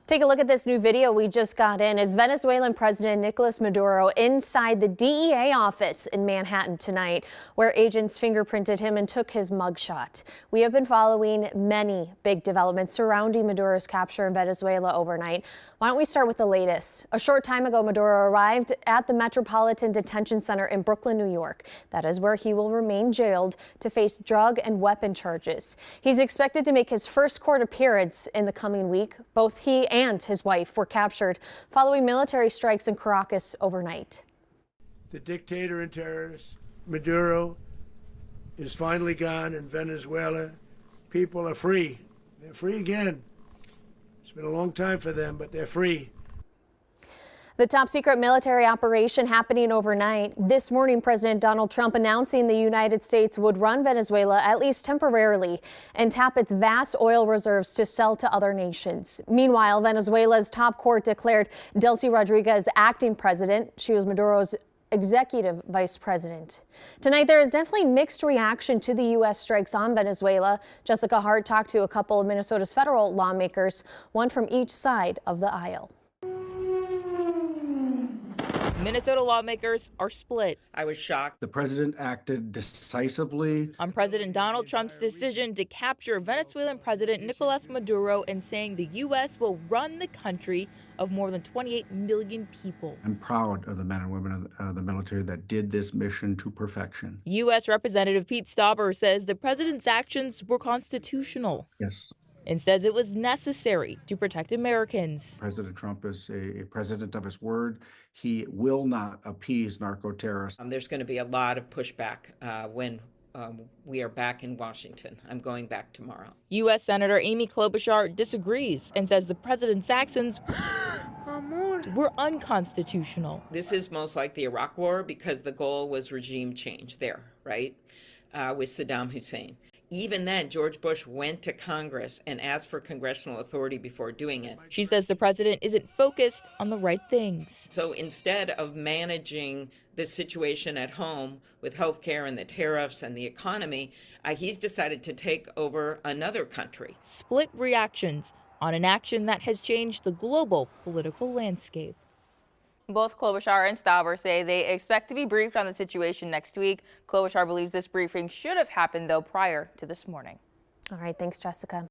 Take a look at this new video we just got in. It's Venezuelan President Nicolas Maduro inside the DEA office in Manhattan tonight, where agents fingerprinted him and took his mugshot. We have been following many big developments surrounding Maduro's capture in Venezuela overnight. Why don't we start with the latest? A short time ago, Maduro arrived at the Metropolitan Detention Center in Brooklyn, New York. That is where he will remain jailed to face drug and weapon charges. He's expected to make his first court appearance in the coming week. Both he and his wife were captured following military strikes in Caracas overnight. The dictator and terrorist Maduro is finally gone in Venezuela. People are free. They're free again. It's been a long time for them, but they're free. The top secret military operation happening overnight. This morning, President Donald Trump announcing the United States would run Venezuela, at least temporarily, and tap its vast oil reserves to sell to other nations. Meanwhile, Venezuela's top court declared Delcy Rodriguez acting president. She was Maduro's executive vice president. Tonight, there is definitely mixed reaction to the U.S. strikes on Venezuela. Jessica Hart talked to a couple of Minnesota's federal lawmakers, one from each side of the aisle. Minnesota lawmakers are split. I was shocked. The president acted decisively On President Donald Trump's decision to capture Venezuelan President Nicolas Maduro and saying the U.S. will run the country of more than 28 million people. I'm proud of the men and women of the military that did this mission to perfection. U.S. Representative Pete Stauber says the president's actions were constitutional Yes, and says it was necessary to protect Americans. President Trump is a president of his word. He will not appease narco-terrorists. There's going to be a lot of pushback when we are back in Washington. I'm going back tomorrow. U.S. Senator Amy Klobuchar disagrees and says the president's actions were unconstitutional. This is most like the Iraq War because the goal was regime change there, right, with Saddam Hussein. Even then, George Bush went to Congress and asked for congressional authority before doing it. She says the president isn't focused on the right things. So instead of managing the situation at home with healthcare and the tariffs and the economy, he's decided to take over another country. Split reactions on an action that has changed the global political landscape. Both Klobuchar and Stauber say they expect to be briefed on the situation next week. Klobuchar believes this briefing should have happened, though, prior to this morning. All right, thanks, Jessica.